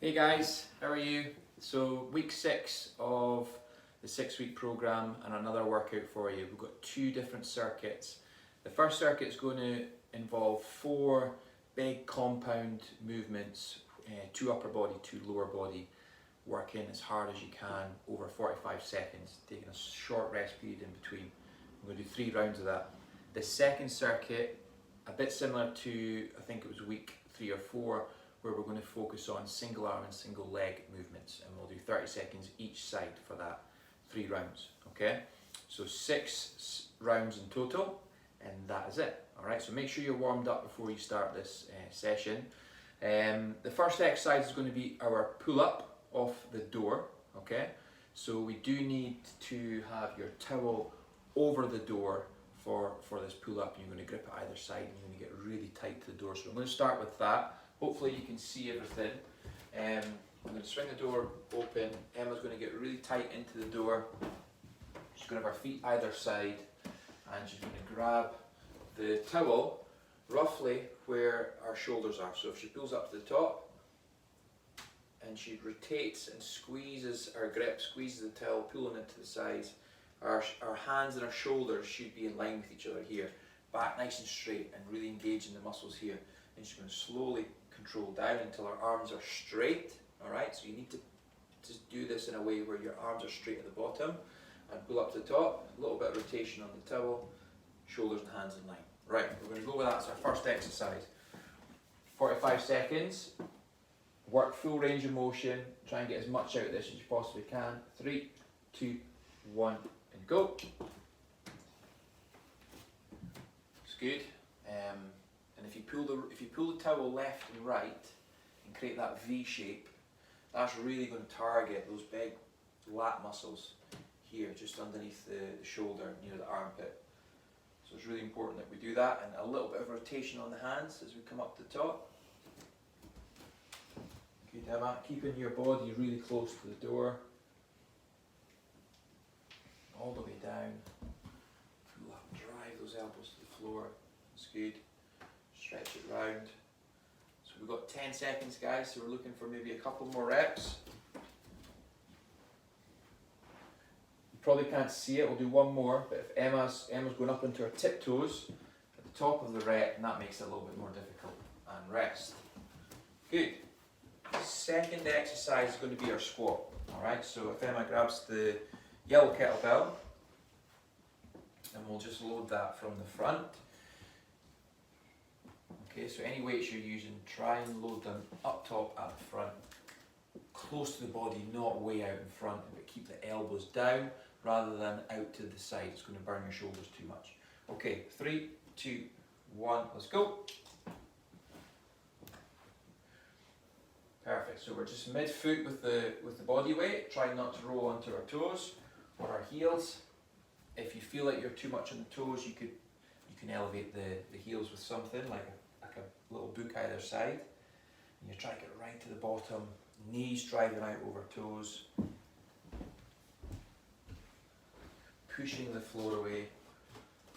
Hey guys, how are you? So week 6 of the 6-week program and another workout for you. We've got 2 different circuits. The first circuit is going to involve 4 big compound movements, 2 upper body, 2 lower body, working as hard as you can over 45 seconds, taking a short rest period in between. We're going to do 3 rounds of that. The second circuit, a bit similar to, I think it was week 3 or 4, where we're going to focus on single arm and single leg movements, and we'll do 30 seconds each side for that, 3 rounds, okay? So 6 rounds in total, and that is it, all right? So make sure you're warmed up before you start this session. The first exercise is going to be our pull-up off the door, okay? So we do need to have your towel over the door for this pull-up. You're going to grip it either side, and you're going to get really tight to the door. So I'm going to start with that. Hopefully you can see everything. I'm going to swing the door open. Emma's going to get really tight into the door. She's going to have her feet either side, and she's going to grab the towel roughly where our shoulders are. So if she pulls up to the top and she rotates and squeezes our grip, squeezes the towel, pulling it to the sides, our hands and our shoulders should be in line with each other here. Back nice and straight and really engaging the muscles here. And she's going to slowly control down until our arms are straight, alright? So you need to do this in a way where your arms are straight at the bottom and pull up to the top, a little bit of rotation on the towel, shoulders and hands in line. Right, we're going to go with that as our first exercise. 45 seconds, work full range of motion, try and get as much out of this as you possibly can. 3, 2, 1, and go. It's good. And if you pull the towel left and right and create that V shape, that's really going to target those big lat muscles here, just underneath the shoulder, near the armpit. So it's really important that we do that, and a little bit of rotation on the hands as we come up to the top. Good, Emma. Keeping your body really close to the door. All the way down. Pull up, drive those elbows to the floor. That's good. Stretch it round. So we've got 10 seconds, guys, so we're looking for maybe a couple more reps. You probably can't see it, we'll do one more, but if Emma's going up into her tiptoes at the top of the rep, and that makes it a little bit more difficult. And rest. Good. Second exercise is going to be our squat. Alright, so if Emma grabs the yellow kettlebell, and we'll just load that from the front. Okay, so any weights you're using, try and load them up top at the front, close to the body, not way out in front, but keep the elbows down rather than out to the side. It's going to burn your shoulders too much. Okay, 3, 2, 1, let's go. Perfect, so we're just mid-foot with the body weight, trying not to roll onto our toes or our heels. If you feel like you're too much on the toes, you can elevate the heels with something like a little book either side, and you try to get right to the bottom, knees driving out over toes, pushing the floor away,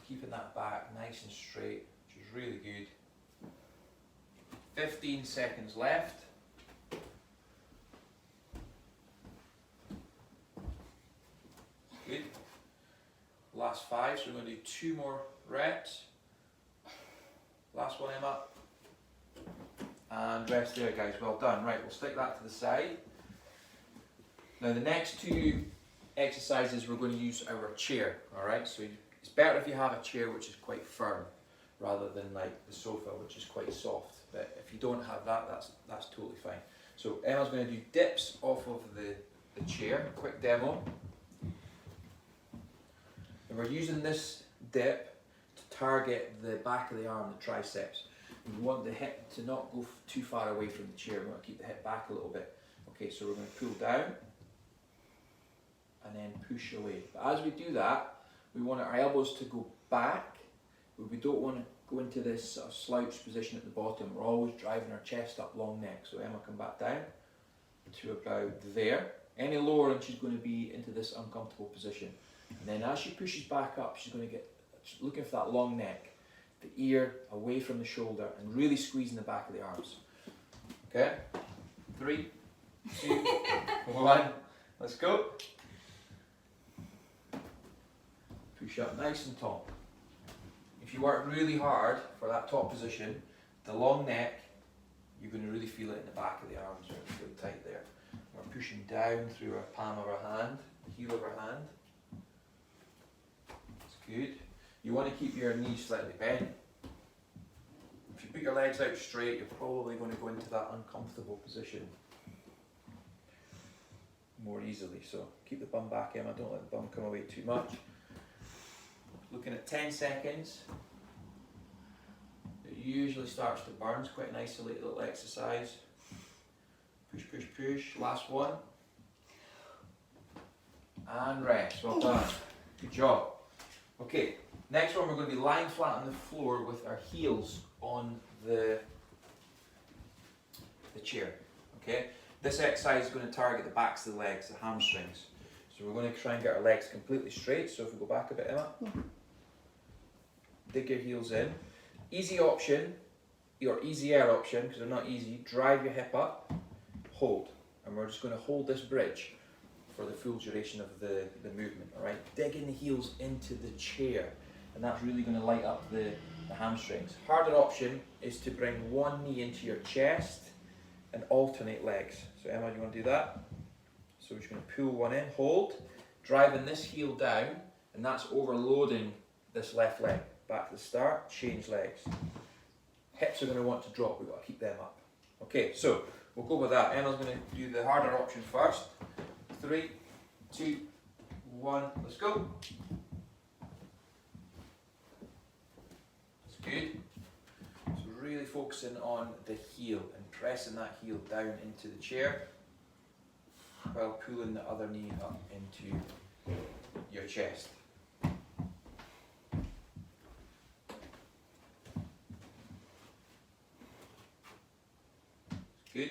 keeping that back nice and straight, which is really good. 15 seconds left. Good. Last 5, so we're going to do 2 more reps. Last one, Emma. And rest there, guys. Well done. Right, we'll stick that to the side. Now the next 2 exercises, we're going to use our chair. Alright, so it's better if you have a chair which is quite firm rather than like the sofa, which is quite soft. But if you don't have that, that's totally fine. So Emma's going to do dips off of the chair. Quick demo. And we're using this dip to target the back of the arm, the triceps. We want the hip to not go too far away from the chair. We want to keep the hip back a little bit. Okay, so we're going to pull down and then push away. But as we do that, we want our elbows to go back, but we don't want to go into this sort of slouch position at the bottom. We're always driving our chest up, long neck. So Emma, come back down to about there. Any lower and she's going to be into this uncomfortable position. And then as she pushes back up, she's going to get looking for that long neck, the ear away from the shoulder, and really squeezing the back of the arms. Okay? 3, 2, 1. Let's go. Push up nice and tall. If you work really hard for that top position, the long neck, you're going to really feel it in the back of the arms. We're going to feel tight there. We're pushing down through our palm of our hand, the heel of our hand. That's good. You want to keep your knees slightly bent. If you put your legs out straight, you're probably going to go into that uncomfortable position more easily. So keep the bum back, Emma. Don't let the bum come away too much. Looking at 10 seconds. It usually starts to burn. It's quite an isolated little exercise. Push, push, push. Last one. And rest. Well done. Good job. Okay, next one we're going to be lying flat on the floor with our heels on the chair. Okay, this exercise is going to target the backs of the legs, the hamstrings. So we're going to try and get our legs completely straight. So if we go back a bit, Emma. Dig your heels in. Easy option, or easier option, because they're not easy, drive your hip up, hold. And we're just going to hold this bridge for the full duration of the movement, alright? Digging the heels into the chair, and that's really going to light up the hamstrings. Harder option is to bring one knee into your chest and alternate legs. So Emma, do you want to do that? So we're just going to pull one in, hold, driving this heel down, and that's overloading this left leg. Back to the start, change legs. Hips are going to want to drop, we've got to keep them up. Okay, so we'll go with that. Emma's going to do the harder option first. 3, 2, 1, let's go. That's good. So really focusing on the heel and pressing that heel down into the chair while pulling the other knee up into your chest. Good.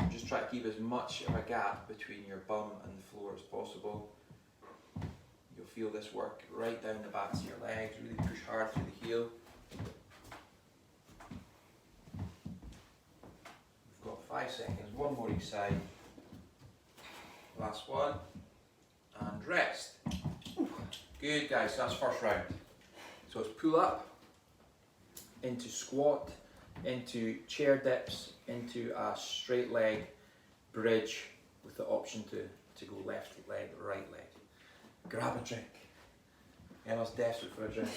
Just try to keep as much of a gap between your bum and the floor as possible. You'll feel this work right down the backs of your legs, really push hard through the heel. We've got 5 seconds, one more each side. Last one. And rest. Good guys, that's first round. So it's pull up, into squat, into chair dips, into a straight leg bridge with the option to go left leg, right leg. Grab a drink. Emma's desperate for a drink.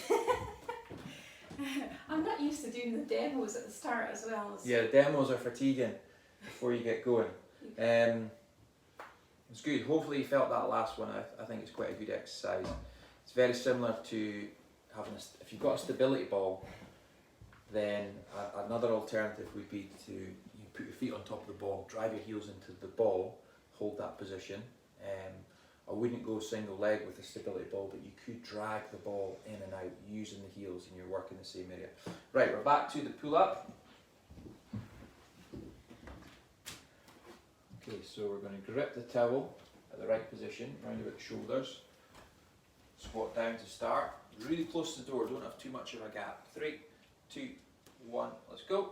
I'm not used to doing the demos at the start as well. Yeah, the demos are fatiguing before you get going. It's good. Hopefully you felt that last one. I think it's quite a good exercise. It's very similar to having if you've got a stability ball, then another alternative would be to put your feet on top of the ball, drive your heels into the ball, hold that position. I wouldn't go single leg with a stability ball, but you could drag the ball in and out using the heels and you're working the same area. Right, we're back to the pull up. Okay, so we're going to grip the towel at the right position, round about the shoulders. Squat down to start. Really close to the door, don't have too much of a gap. 3, 2, 1, let's go.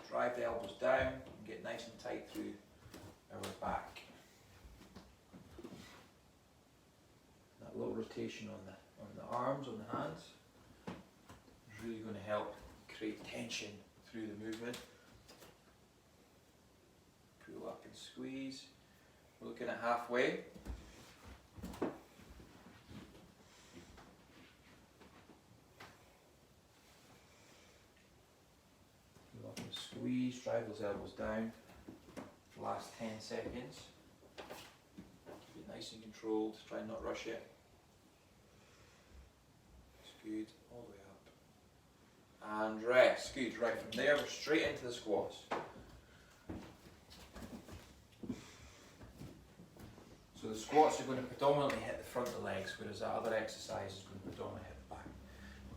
Drive the elbows down and get nice and tight through our back. That little rotation on the arms, on the hands, is really going to help create tension through the movement. Pull up and squeeze. We're looking at halfway. Pull up and squeeze, drive those elbows down. Last 10 seconds. Keep it nice and controlled, try and not rush it. It's good, all the way up. And rest, good. Right, from there we're straight into the squats. So the squats are going to predominantly hit the front of the legs, whereas that other exercise is going to predominantly hit the back.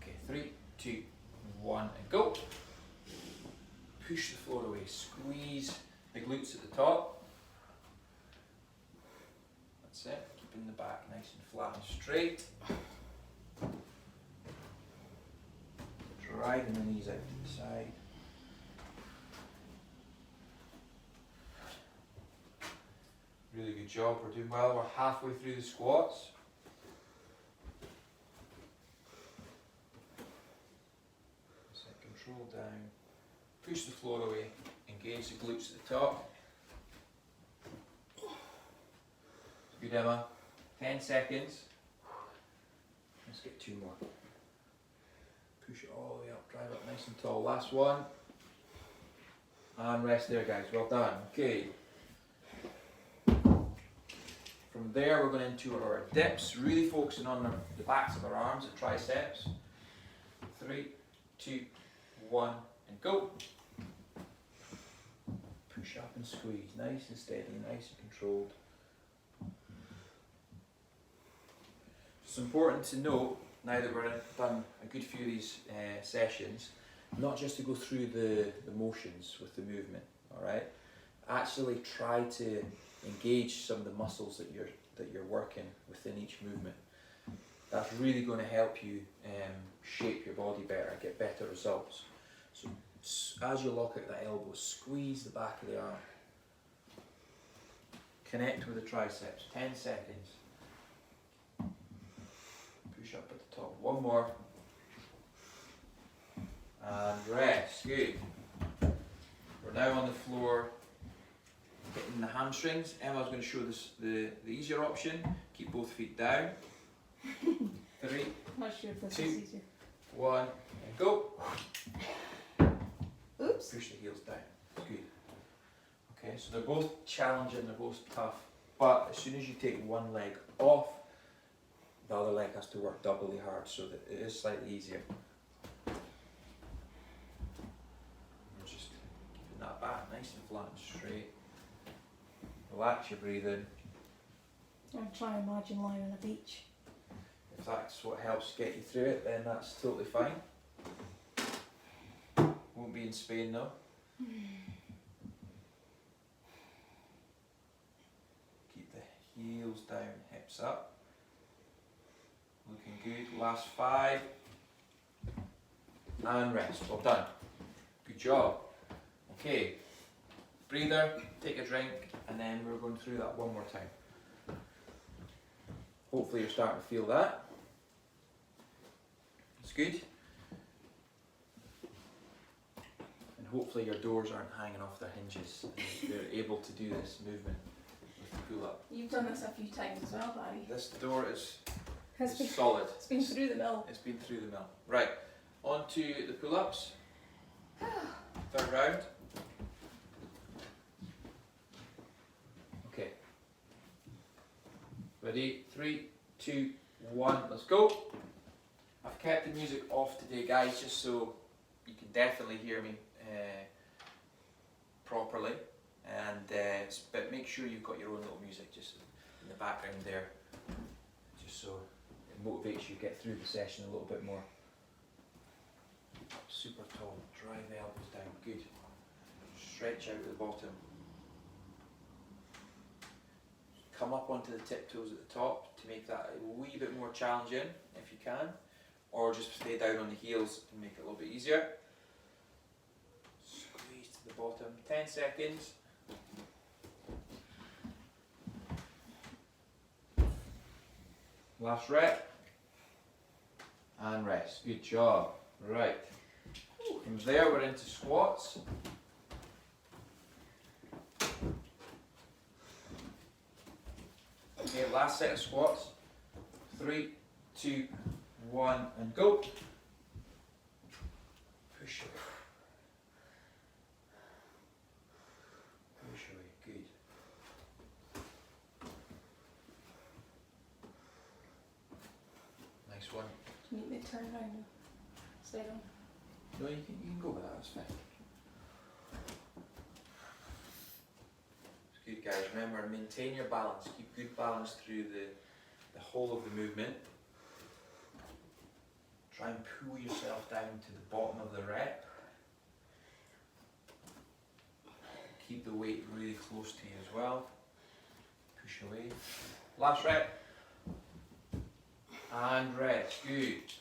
Okay, 3, 2, 1, and go. Push the floor away, squeeze the glutes at the top. That's it, keeping the back nice and flat and straight. Driving the knees out to the side. job, we're doing well. We're halfway through the squats. Set control down. Push the floor away. Engage the glutes at the top. Good, Emma. 10 seconds. Let's get 2 more. Push it all the way up, drive up nice and tall. Last one. And rest there, guys. Well done. Okay. From there, we're going into our dips, really focusing on the backs of our arms, the triceps. 3, 2, 1, and go. Push up and squeeze, nice and steady, nice and controlled. It's important to note, now that we've done a good few of these sessions, not just to go through the motions with the movement, alright? Actually try to engage some of the muscles that you're working within each movement. That's really going to help you shape your body better, get better results. So as you lock out that elbow, squeeze the back of the arm. Connect with the triceps, 10 seconds. Push up at the top, 1 more. And rest, good. We're now on the floor, hitting the hamstrings. Emma's going to show us the easier option. Keep both feet down. 3, Not sure if this 2, is easier. 1, and go. Oops. Push the heels down. Good. Okay, so they're both challenging, they're both tough, but as soon as you take one leg off, the other leg has to work doubly hard, so that it is slightly easier. And just keeping that back nice and flat and straight. Relax your breathing. I'm trying to imagine lying on a beach. If that's what helps get you through it, then that's totally fine. Won't be in Spain though. Keep the heels down, hips up. Looking good. Last 5. And rest. Well done. Good job. Okay. Breather, take a drink, and then we're going through that one more time. Hopefully you're starting to feel that. It's good. And hopefully your doors aren't hanging off their hinges. You're able to do this movement with the pull up. You've done this a few times as well, Barry. This door is It's been, solid. it's been through the mill. It's been through the mill. Right, on to the pull-ups. 3rd round. Okay. Ready? 3, 2, 1, let's go. I've kept the music off today, guys, just so you can definitely hear me properly. And but make sure you've got your own little music just in the background there, just so it motivates you to get through the session a little bit more. Super tall, drive the elbows down, good. Stretch out at the bottom. Come up onto the tiptoes at the top to make that a wee bit more challenging if you can, or just stay down on the heels and make it a little bit easier. Squeeze to the bottom, 10 seconds. Last rep. And rest. Good job. Right. From there we're into squats. Okay, last set of squats. 3, 2, 1, and go. Push away. Push away. Good. Nice one. Do you need me to turn around and stay on? No, you can go with that, that's fine. It's good, guys. Remember, maintain your balance. Keep good balance through the whole of the movement. Try and pull yourself down to the bottom of the rep. Keep the weight really close to you as well. Push away. Last rep. And rest. Good.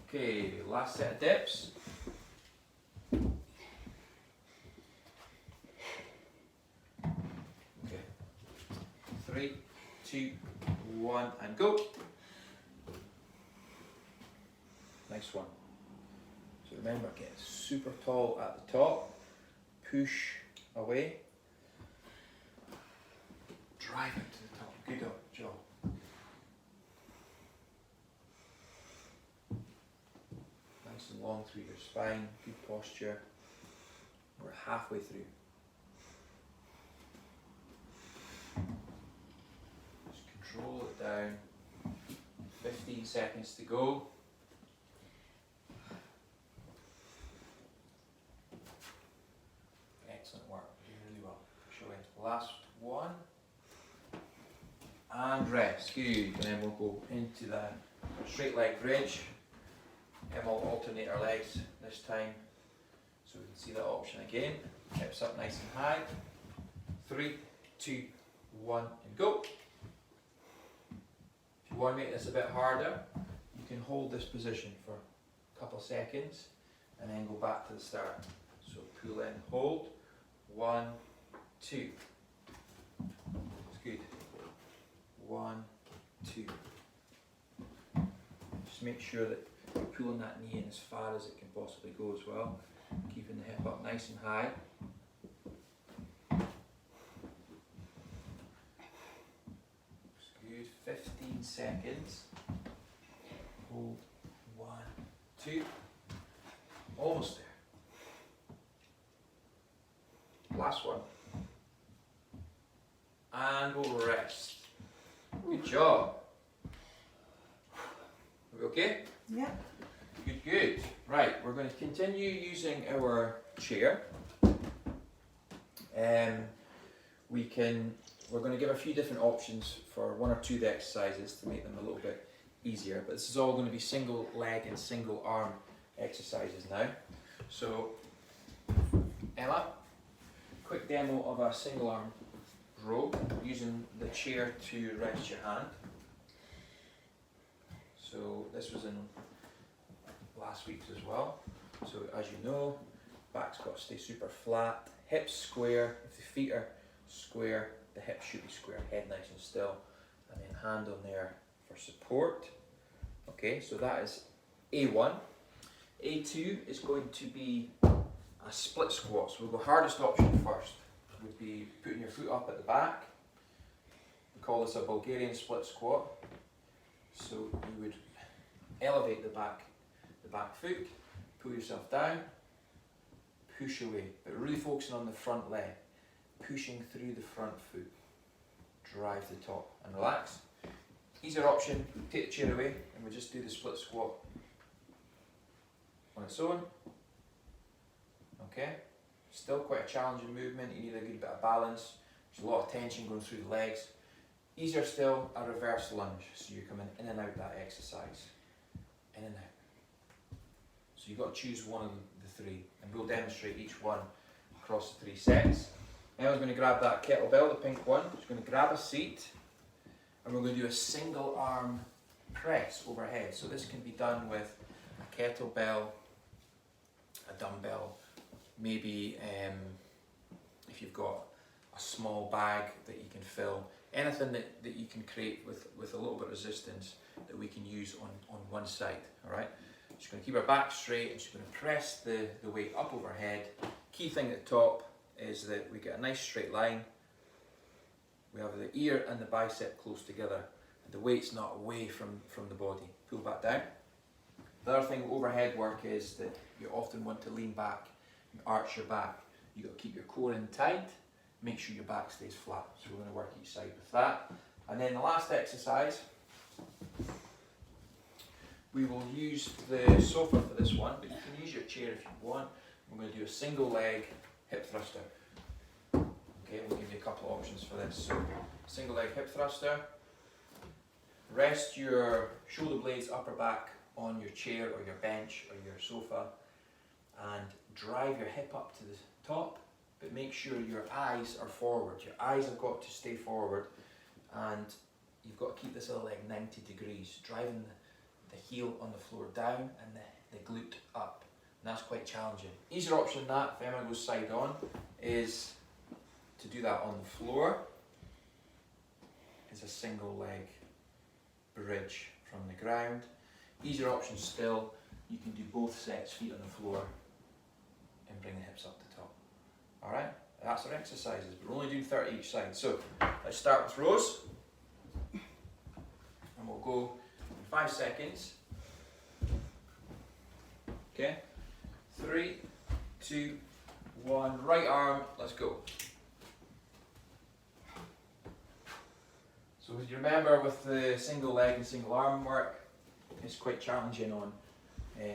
Okay, last set of dips. Okay. 3, 1 and go. Nice one. So remember, get super tall at the top, push away, drive it to the top. Good job. Nice and long through your spine, good posture. We're halfway through. Just control it down. 15 seconds to go. Excellent work, you're doing really well. Show it. Last one. And rest. Good. And then we'll go into the straight leg bridge. And we'll alternate our legs this time. So we can see that option again. Hips up nice and high. 3, 2, 1, and go. If you want to make this a bit harder, you can hold this position for a couple of seconds and then go back to the start. So pull in, hold. 1, 2. That's good. 1, 2. Just make sure that you're pulling that knee in as far as it can possibly go as well. Keeping the hip up nice and high. That's good. 15 seconds. Hold. 1, 2. Almost there. Last one. And we'll rest. Good job. Are we okay? Yeah. Good. Right, we're going to continue using our chair. We're going to give a few different options for 1 or 2 of the exercises to make them a little bit easier, but this is all going to be single leg and single arm exercises now. So, Ella, quick demo of a single arm row using the chair to rest your hand. So this was in last week's as well. So as you know, back's got to stay super flat, hips square. If the feet are square, the hips should be square, head nice and still, and then hand on there for support. Okay, so that is A1. A2 is going to be a split squat. So we'll go hardest option first. Would be putting your foot up at the back. We call this a Bulgarian split squat. So you would elevate the back foot, pull yourself down, push away, but really focusing on the front leg, pushing through the front foot, drive to the top and relax. Easier option, take the chair away and we just do the split squat on its own. Okay, still quite a challenging movement, you need a good bit of balance, there's a lot of tension going through the legs. Easier still, a reverse lunge, so you're coming in and out that exercise, in and out. So you've got to choose one of the 3, and we'll demonstrate each one across the 3 sets. Now I'm going to grab that kettlebell, the pink one, just going to grab a seat, and we're going to do a single arm press overhead. So this can be done with a kettlebell, a dumbbell, maybe if you've got a small bag that you can fill, anything that you can create with a little bit of resistance that we can use on one side, all right? Just going to keep our back straight and just going to press the weight up overhead. Key thing at the top is that we get a nice straight line. We have the ear and the bicep close together and the weight's not away from the body. Pull back down. The other thing with overhead work is that you often want to lean back and arch your back. You've got to keep your core in tight, make sure your back stays flat. So we're going to work each side with that. And then the last exercise, we will use the sofa for this one, but you can use your chair if you want. We're going to do a single leg hip thruster. Okay, we'll give you a couple of options for this. So, single leg hip thruster. Rest your shoulder blades, upper back on your chair or your bench or your sofa and drive your hip up to the top, but make sure your eyes are forward. Your eyes have got to stay forward and you've got to keep this other leg 90 degrees, driving the heel on the floor down and the glute up. And that's quite challenging. Easier option than that, if Emma goes side on, is to do that on the floor. It's a single leg bridge from the ground. Easier option still, you can do both sets, feet on the floor, and bring the hips up the top. Alright, that's our exercises. We're only doing 30 each side. So let's start with rows. And we'll go in 5 seconds. Okay, 3, 2, 1, right arm, let's go. So as you remember with the single leg and single arm work, it's quite challenging on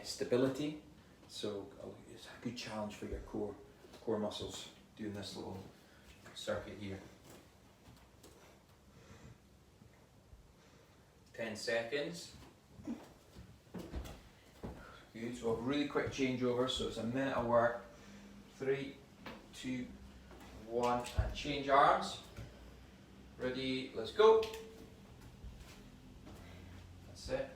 stability. So it's a good challenge for your core muscles doing this little circuit here. 10 seconds. Good, so a really quick changeover, so it's a minute of work. 3, 2, 1, and change arms. Ready, let's go. That's it.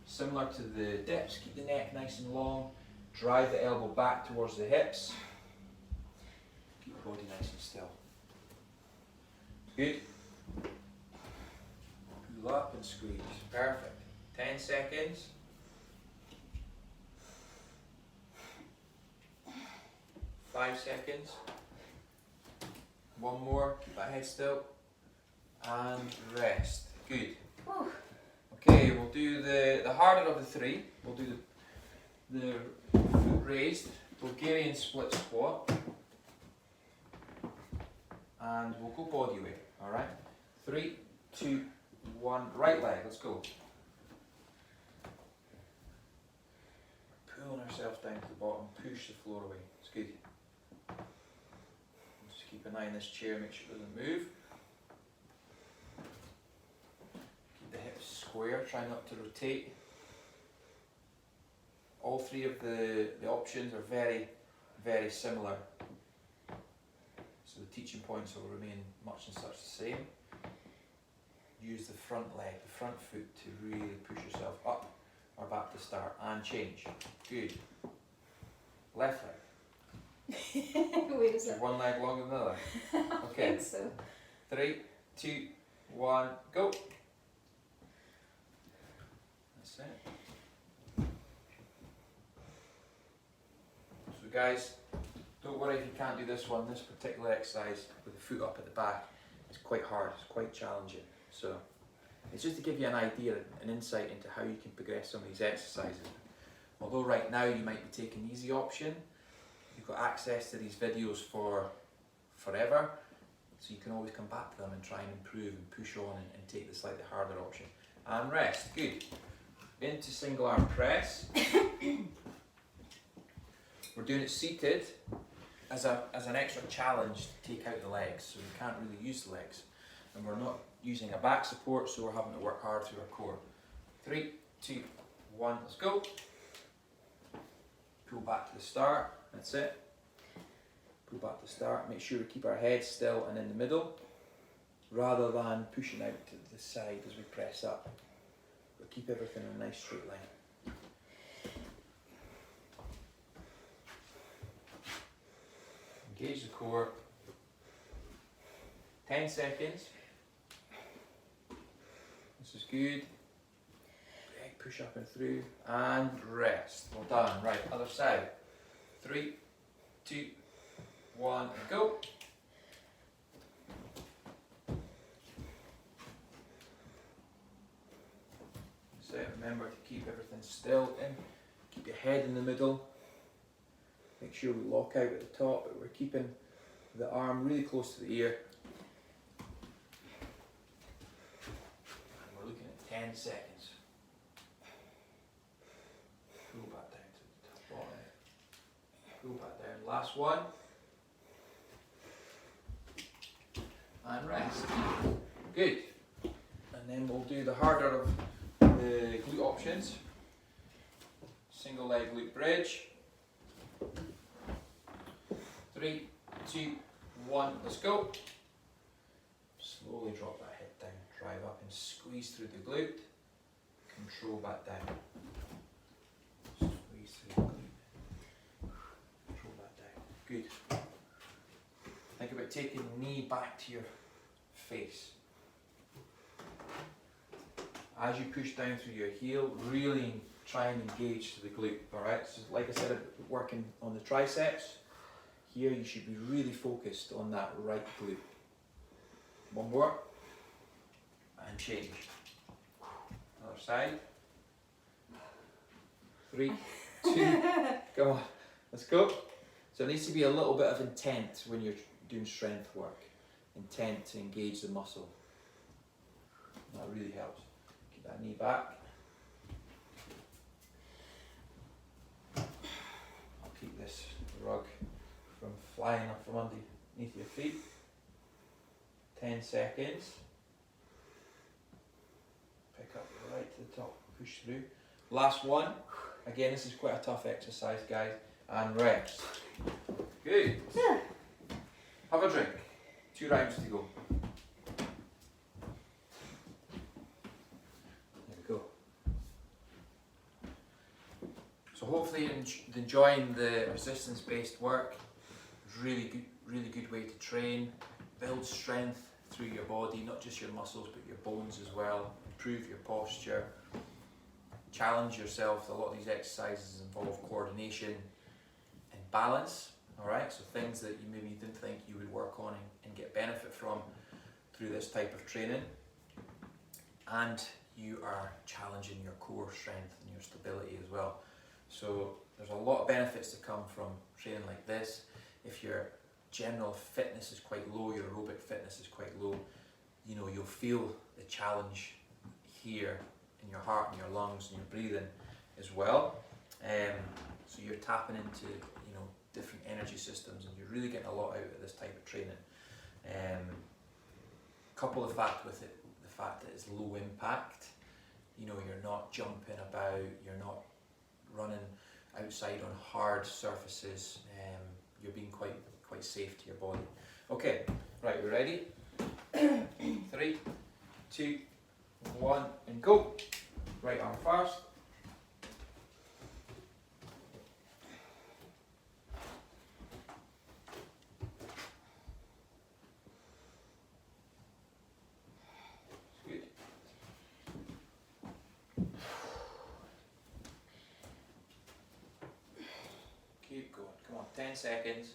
Similar to the dips, keep the neck nice and long. Drive the elbow back towards the hips. Keep the body nice and still. Good. Pull up and squeeze. Perfect. 10 seconds. 5 seconds. One more. Keep that head still. And rest. Good. Whew. Okay, we'll do the harder of the three. We'll do the foot raised Bulgarian split squat. And we'll go body weight. Alright? 3, 2, 1. Right leg. Let's go. Pulling ourselves down to the bottom. Push the floor away. It's good. Just keep an eye on this chair. Make sure it doesn't move. The hips square, try not to rotate. All three of the options are very, very similar. So the teaching points will remain much and such the same. Use the front leg, the front foot to really push yourself up or back to start and change. Good. Left leg. Wait a Is second. one leg longer than the other? I Okay. think so. 3, 2, 1, go. That's it. So guys, don't worry if you can't do this one. This particular exercise with the foot up at the back is quite hard, it's quite challenging. So it's just to give you an idea, an insight into how you can progress some of these exercises. Although right now you might be taking the easy option, you've got access to these videos for forever, so you can always come back to them and try and improve and push on and take the slightly harder option. And rest, good. Into single arm press. We're doing it seated as an extra challenge to take out the legs, so we can't really use the legs. And we're not using a back support, so we're having to work hard through our core. 3, 2, 1, let's go. Pull back to the start, that's it. Pull back to the start, make sure we keep our head still and in the middle, rather than pushing out to the side as we press up. But keep everything in a nice straight line. Engage the core. 10 seconds. This is good. Big push up and through. And rest. Well done. Right, other side. 3, 2, 1, go. So remember to keep everything still and keep your head in the middle. Make sure we lock out at the top, but we're keeping the arm really close to the ear. And we're looking at 10 seconds. Pull back down to the top bottom. Pull back down. Last one. And rest. Good. And then we'll do the harder of the glute options. Single leg glute bridge. 3, 2, 1, let's go. Slowly drop that head down, drive up and squeeze through the glute. Control back down. Squeeze through the glute. Control back down. Good. Think about taking the knee back to your face. as you push down through your heel, really try and engage the glute, alright? So like I said, working on the triceps, here you should be really focused on that right glute. One more, and change. Other side. 3, 2, come on, let's go. So it needs to be a little bit of intent when you're doing strength work. Intent to engage the muscle. That really helps. Keep that knee back. I'll keep this rug from flying up from underneath your feet. 10 seconds. Pick up the right to the top, push through. Last one. Again, this is quite a tough exercise, guys. And rest. Good. Have a drink. 2 rounds to go. There we go. So hopefully you're enjoying the resistance-based work. Really good way to train. Build strength through your body, not just your muscles, but your bones as well. Improve your posture. Challenge yourself. A lot of these exercises involve coordination and balance. Alright, so things that you maybe didn't think you would work on and get benefit from through this type of training. And you are challenging your core strength and your stability as well. So there's a lot of benefits to come from training like this. If your general fitness is quite low, your aerobic fitness is quite low, you know, you'll feel the challenge here in your heart and your lungs and your breathing as well. So you're tapping into, you know, different energy systems, and you're really getting a lot out of this type of training. Couple the fact with it, the fact that it's low impact. You know, you're not jumping about, you're not running outside on hard surfaces. You're being quite safe to your body. Okay, right, we're ready. 3, 2, 1, and go. Right arm first. Good. Keep going. Come on, 10 seconds.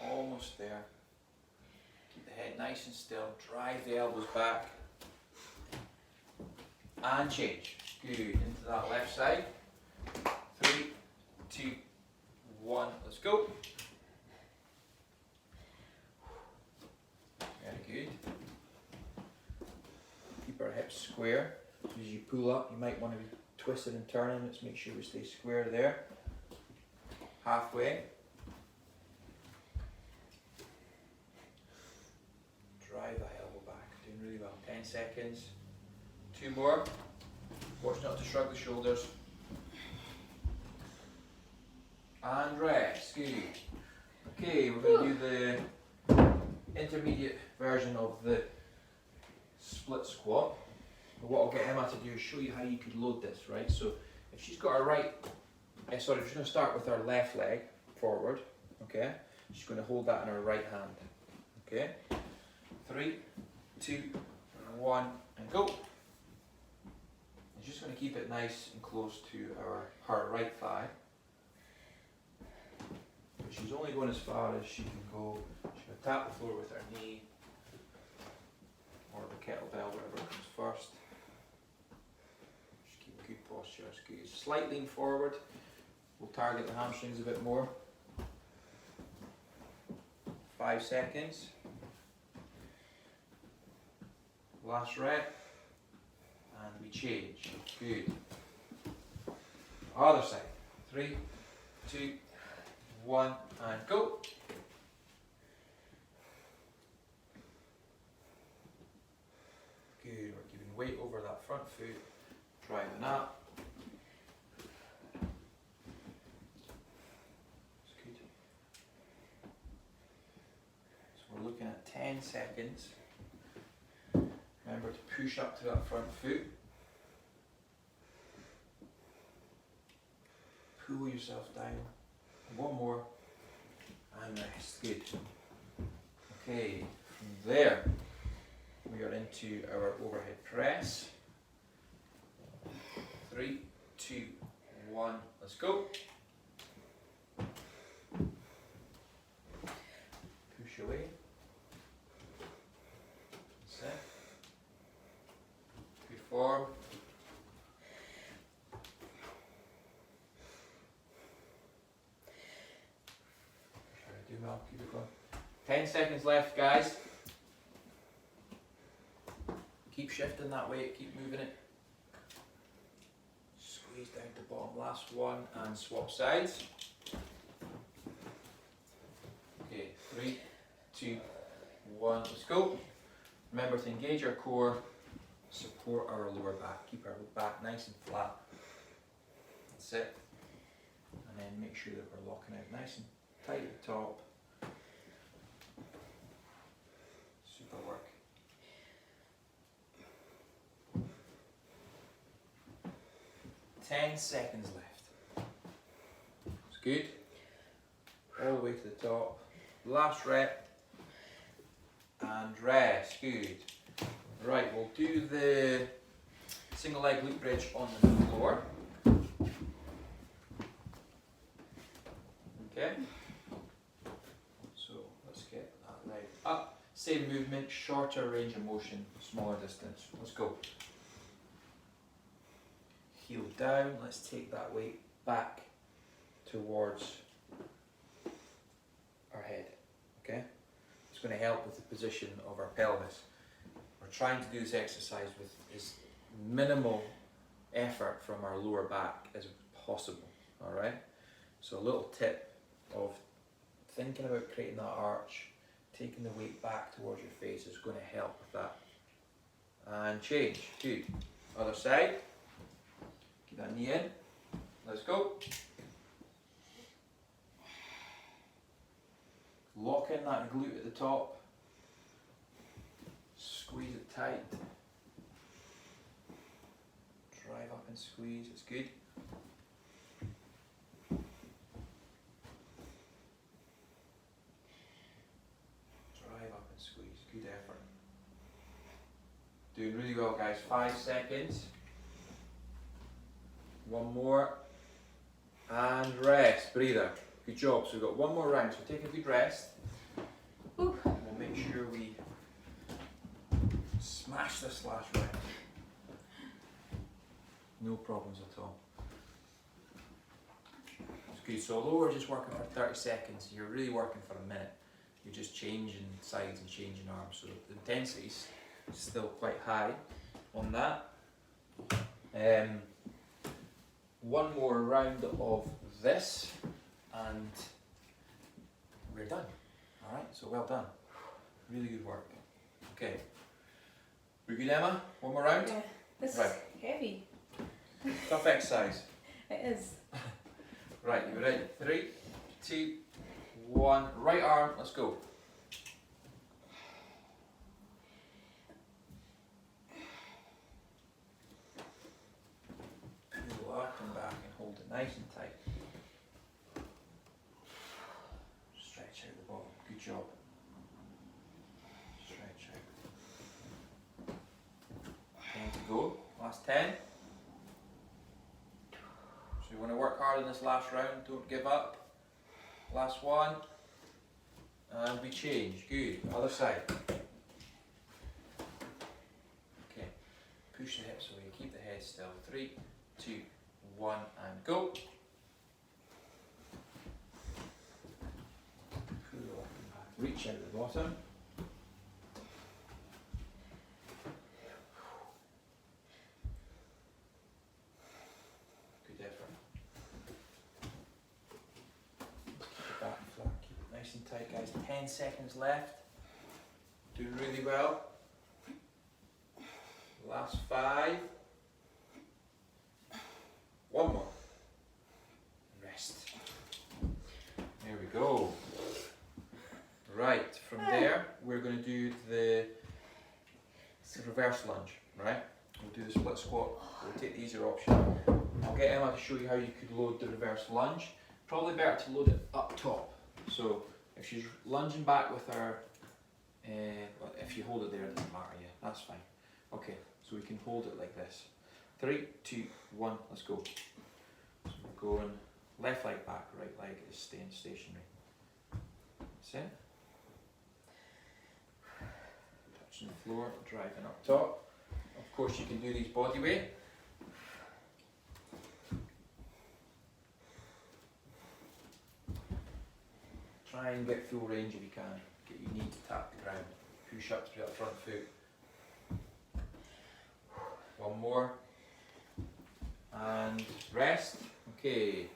Almost there. Keep the head nice and still. Drive the elbows back. And change. Good. Into that left side. 3, 2, 1. Let's go. Very good. Keep our hips square. As you pull up, you might want to be twisting and turning. Let's make sure we stay square there. Halfway. Drive that elbow back. Doing really well. 10 seconds. 2 more. Watch not to shrug the shoulders. And rest. Good. Okay, we're going to do the intermediate version of the split squat. But what I'll get Emma to do is show you how you could load this, right? So if she's got her right, sorry, she's going to start with her left leg forward, okay? She's going to hold that in her right hand, okay? 3, 2, 1, and go. Just going to keep it nice and close to her right thigh. But she's only going as far as she can go. She's going to tap the floor with her knee or the kettlebell, whatever comes first. Just keep good posture. It's good. Slight lean forward. We'll target the hamstrings a bit more. 5 seconds. Last rep. And we change. Good. Other side. 3, 2, 1, and go. Good. We're giving weight over that front foot. Driving up. That's good. So we're looking at 10 seconds. Remember to push up to that front foot. Pull yourself down. One more. And rest. Good. Okay, from there we are into our overhead press. 3, 2, 1, let's go. Push away. That's it. Good form. Do well, keep it going. 10 seconds left, guys. Keep shifting that weight, keep moving it. Squeeze down to the bottom, last one, and swap sides. Okay, 3, 2, 1, let's go. Remember to engage our core, support our lower back, keep our back nice and flat. That's it. And then make sure that we're locking out nice and tight at the top. Super work. Ten seconds left. It's good. All the way to the top. Last rep. And rest. Good. Right, we'll do the single leg glute bridge on the floor. Okay. So let's get that leg up. Same movement, shorter range of motion, smaller distance. Let's go. Heel down, let's take that weight back towards our head, okay? It's going to help with the position of our pelvis. We're trying to do this exercise with as minimal effort from our lower back as possible, all right? So a little tip of thinking about creating that arch, taking the weight back towards your face is going to help with that. And change, good. Other side. Keep that knee in. Let's go. Lock in that glute at the top. Squeeze it tight. Drive up and squeeze, it's good. Drive up and squeeze, good effort. Doing really well, guys. 5 seconds. One more, and rest, breather. Good job, so we've got one more round, so take a good rest. Ooh. We'll make sure we smash this last round. No problems at all. It's good, so although we're just working for 30 seconds, you're really working for a minute. You're just changing sides and changing arms, so the intensity's still quite high on that. One more round of this and we're done. Alright, so well done. Really good work. Okay. We good, Emma? One more round? Yeah, this Right. is heavy. Tough exercise. It is. Right, you ready? 3, 2, 1. Right arm, let's go. Pull up and back and hold it nice and tight. Stretch out the bottom. Good job. Stretch out. 10 to go. Last 10. So you want to work hard in this last round. Don't give up. Last one. And we change. Good. Other side. Okay. Push the hips away. Keep the head still. 3, 2, 1, and go. Pull up and back. Reach out the bottom. Good effort. Keep it back flat. Keep it nice and tight, guys. 10 seconds left. Doing really well. Last 5. One more. Rest. There we go. Right, from there we're going to do the reverse lunge, right? We'll do the split squat. We'll take the easier option. I'll get Emma to show you how you could load the reverse lunge. Probably better to load it up top. So if she's lunging back with her, well, if you hold it there, it doesn't matter, yeah, that's fine. Okay, so we can hold it like this. 3, 2, 1, let's go. So we're going left leg back, right leg is staying stationary. That's it. Touching the floor, driving up top. Of course you can do these body weight. Try and get full range if you can. Get your knee to tap the ground. Push up through that front foot. One more. And rest. Okay.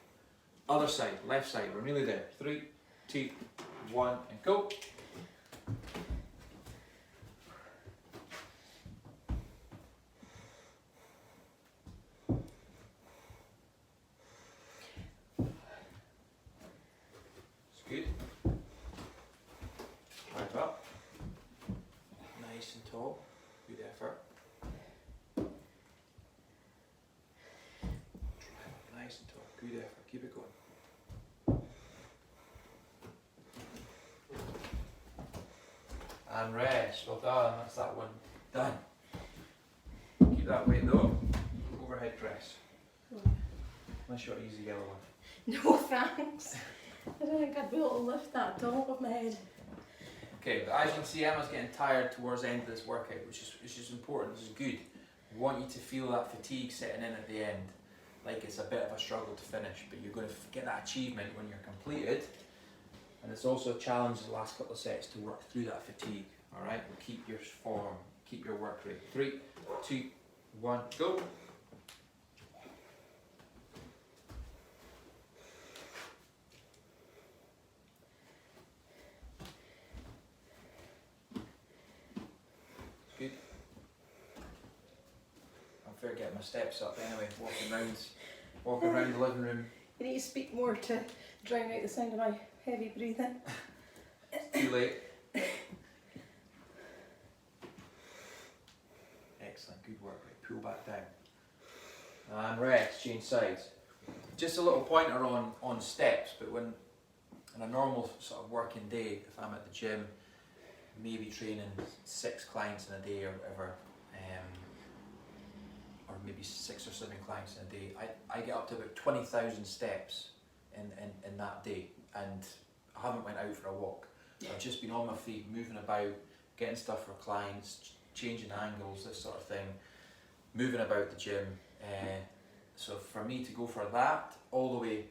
Other side, left side. We're nearly there. 3, 2, 1, and go. Good. Drive up. Nice and tall. Good effort. Drive up nice and tall. Good effort. Keep it going. And rest. Well done. That's that one. Done. Keep that weight though. Overhead press. Unless you want to use the yellow one. No thanks. I don't think I'd be able to lift that at all with my head. Okay, but as you can see, Emma's getting tired towards the end of this workout, which is important. This is good. We want you to feel that fatigue setting in at the end, like it's a bit of a struggle to finish, but you're going to get that achievement when you're completed. And it's also a challenge the last couple of sets to work through that fatigue. All right, we'll keep your form, keep your work rate. 3, 2, 1, go. Good. I'm fair getting my steps up anyway, walking around the living room. You need to speak more to drown out the sound of my heavy breathing. Too late. Excellent, good work. Right, pull back down. And rest, change sides. Just a little pointer on steps, but when in a normal sort of working day, if I'm at the gym, maybe training 6 clients in a day or whatever, or maybe 6 or 7 clients in a day, I get up to about 20,000 steps in that day, and I haven't went out for a walk. I've just been on my feet, moving about, getting stuff for clients, changing angles, this sort of thing, moving about the gym. So for me to go for that all the way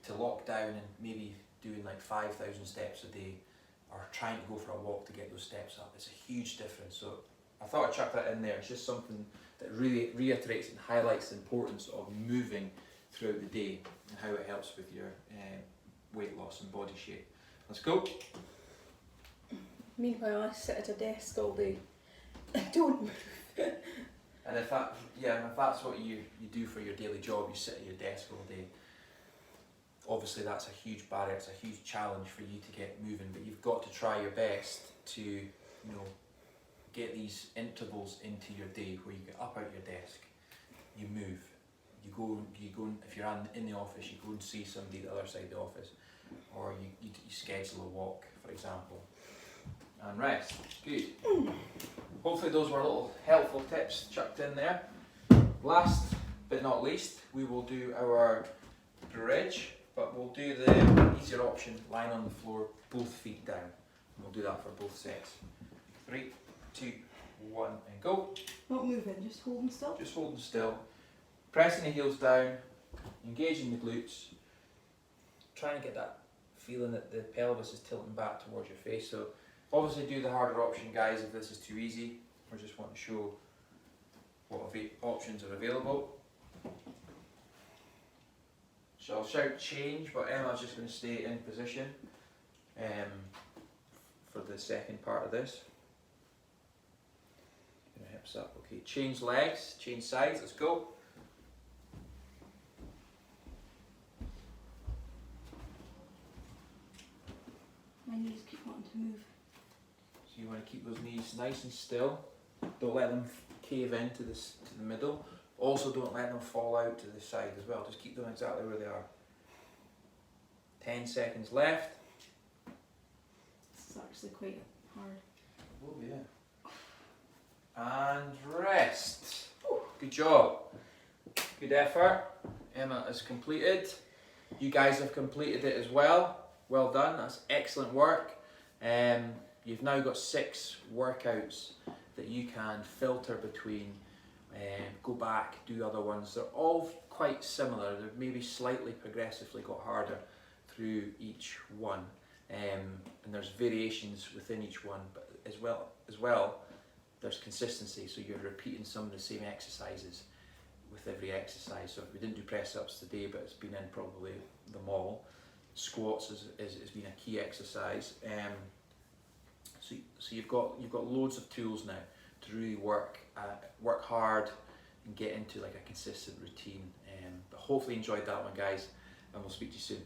to lockdown and maybe doing like 5,000 steps a day, or trying to go for a walk to get those steps up, it's a huge difference. So I thought I'd chuck that in there. It's just something that really reiterates and highlights the importance of moving throughout the day and how it helps with your weight loss and body shape. Let's go. Meanwhile, I sit at a desk all day and don't move. And if that's what you do for your daily job, you sit at your desk all day, obviously that's a huge barrier, it's a huge challenge for you to get moving, but you've got to try your best to, get these intervals into your day where you get up out your desk, you move, you go if you're in the office, you go and see somebody at the other side of the office, or you schedule a walk, for example. And rest. Good. Hopefully those were little helpful tips chucked in there. Last but not least, we will do our bridge, but we'll do the easier option, lying on the floor, both feet down. We'll do that for both sets. 3, 2, 1, and go. Not moving, just holding still. Just holding still. Pressing the heels down, engaging the glutes, trying to get that feeling that the pelvis is tilting back towards your face. So obviously do the harder option, guys, if this is too easy. We just want to show what options are available. So I'll shout change, but Emma's just going to stay in position for the second part of this. Hips up. Okay, change legs, change sides, let's go. My knees keep wanting to move. So you want to keep those knees nice and still. Don't let them cave into to the middle. Also don't let them fall out to the side as well. Just keep them exactly where they are. 10 seconds left. This is actually quite hard. Oh yeah. And rest. Good job. Good effort. Emma has completed. You guys have completed it as well. Well done, that's excellent work. You've now got 6 workouts that you can filter between, go back, do other ones. They're all quite similar. They've maybe slightly progressively got harder through each one. And there's variations within each one, but as well, there's consistency. So you're repeating some of the same exercises with every exercise. So we didn't do press ups today, but it's been in probably them all. Squats has been a key exercise. So you've got loads of tools now to really work hard and get into like a consistent routine. But hopefully you enjoyed that one, guys, and we'll speak to you soon.